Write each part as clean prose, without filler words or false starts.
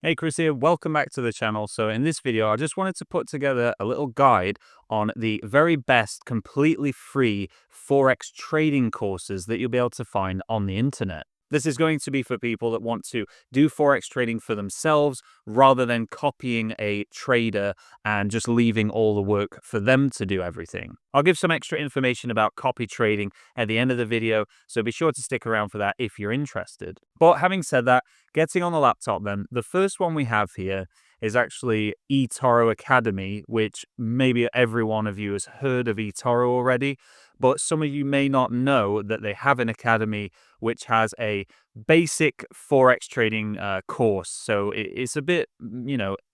Hey Chris here, welcome back to the channel. So in this video, I just wanted to put together a little guide on the very best completely free Forex trading courses that you'll be able to find on the internet. This is going to be for people that want to do Forex trading for themselves rather than copying a trader and just leaving all the work for them to do everything. I'll give some extra information about copy trading at the end of the video, so be sure to stick around for that if you're interested. But having said that, getting on the laptop then, the first one we have here is actually eToro Academy, which maybe every one of you has heard of eToro already, but some of you may not know that they have an academy which has a basic Forex trading course. So it's a bit,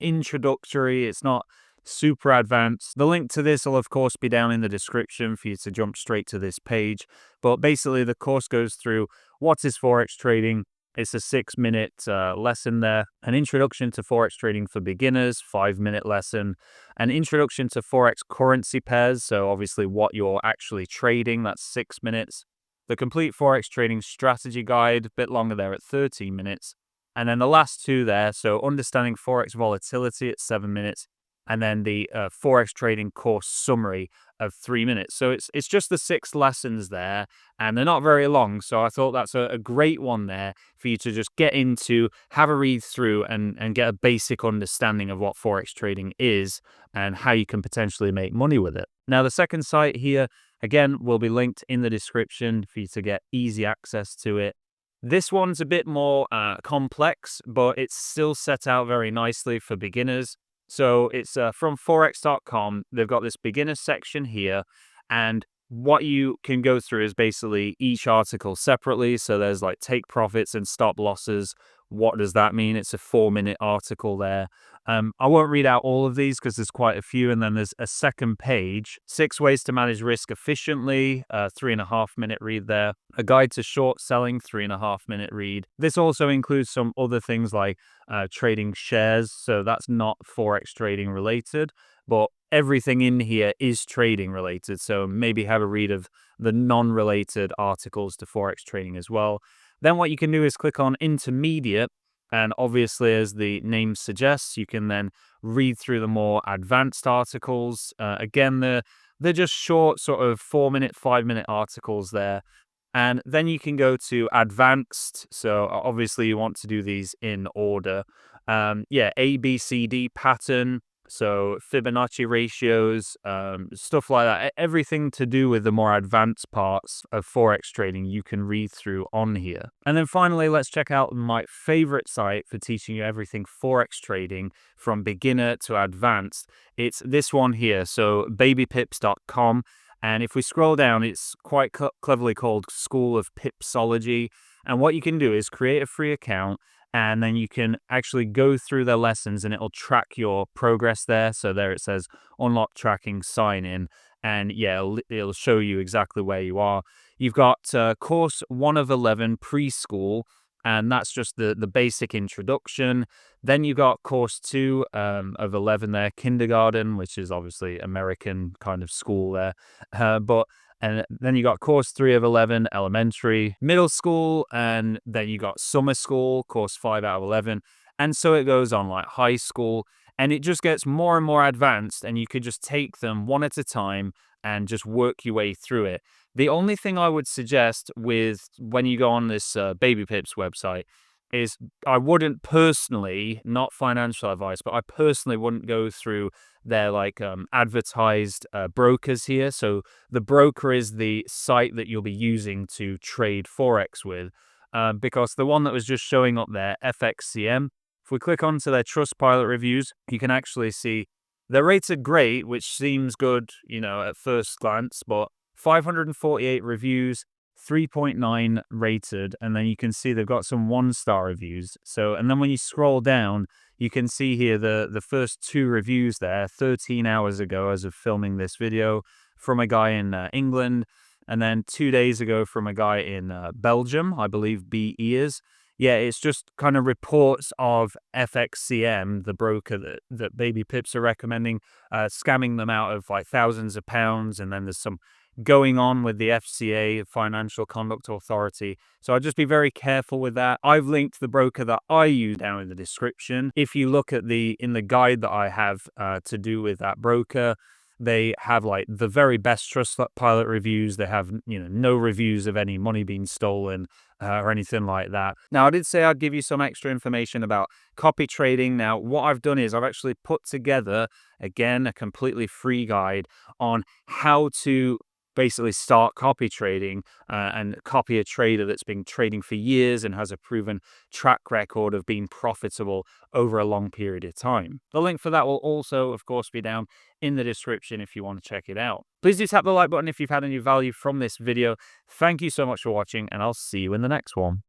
introductory. It's not super advanced. The link to this will, of course, be down in the description for you to jump straight to this page. But basically, the course goes through what is Forex trading. It's a 6-minute lesson there. An introduction to Forex trading for beginners, 5-minute lesson. An introduction to Forex currency pairs. So obviously what you're actually trading, that's 6 minutes. The complete Forex trading strategy guide, a bit longer there at 13 minutes. And then the last two there, so understanding Forex volatility at 7 minutes. And then the Forex trading course summary of 3 minutes. So it's just the 6 lessons there, and they're not very long. So I thought that's a great one there for you to just get into, have a read through, and get a basic understanding of what Forex trading is and how you can potentially make money with it. Now, the second site here, again, will be linked in the description for you to get easy access to it. This one's a bit more complex, but it's still set out very nicely for beginners. So it's from Forex.com. They've got this beginner section here, and what you can go through is basically each article separately. So there's like take profits and stop losses. What does that mean? It's a 4-minute article there. I won't read out all of these because there's quite a few. And then there's a second page, 6 ways to manage risk efficiently, 3.5-minute read there. A guide to short selling, 3.5-minute read. This also includes some other things like trading shares. So that's not Forex trading related, but everything in here is trading related. So maybe have a read of the non-related articles to Forex trading as well. Then what you can do is click on intermediate. And obviously, as the name suggests, you can then read through the more advanced articles. Again, they're just short, sort of 4-minute, 5-minute articles there. And then you can go to advanced. So obviously you want to do these in order. A, B, C, D pattern. So Fibonacci ratios, stuff like that. Everything to do with the more advanced parts of Forex trading you can read through on here. And then finally, let's check out my favorite site for teaching you everything Forex trading from beginner to advanced. It's this one here. So babypips.com. And if we scroll down, it's quite cleverly called School of Pipsology. And what you can do is create a free account, and then you can actually go through their lessons and it'll track your progress there. So there it says unlock tracking, sign in. And yeah, it'll show you exactly where you are. You've got course 1 of 11 preschool, and that's just the basic introduction. Then you got course 2 of 11 there, kindergarten, which is obviously American kind of school there. And then you got course 3 of 11, elementary, middle school, and then you got summer school, course 5 out of 11. And so it goes on, like high school, and it just gets more and more advanced, and you could just take them one at a time and just work your way through it. The only thing I would suggest with when you go on this Babypips website is I wouldn't personally, not financial advice, but I personally wouldn't go through their advertised brokers here. So the broker is the site that you'll be using to trade Forex with, because the one that was just showing up there, FXCM, if we click onto their Trustpilot reviews, you can actually see they're rated great, which seems good, at first glance, but 548 reviews, 3.9 rated, and then you can see they've got some 1-star reviews. So, and then when you scroll down, you can see here the first 2 reviews there, 13 hours ago as of filming this video, from a guy in England, and then 2 days ago from a guy in Belgium, I believe BE is. Yeah, it's just kind of reports of FXCM, the broker that Baby Pips are recommending, scamming them out of like thousands of pounds, and then there's some going on with the FCA, Financial Conduct Authority. So I'd just be very careful with that. I've linked the broker that I use down in the description. If you look at in the guide that I have to do with that broker, they have like the very best Trustpilot reviews. They have, no reviews of any money being stolen or anything like that. Now, I did say I'd give you some extra information about copy trading. Now, what I've done is I've actually put together, again, a completely free guide on how to basically start copy trading and copy a trader that's been trading for years and has a proven track record of being profitable over a long period of time. The link for that will also, of course, be down in the description if you want to check it out. Please do tap the like button if you've had any value from this video. Thank you so much for watching, and I'll see you in the next one.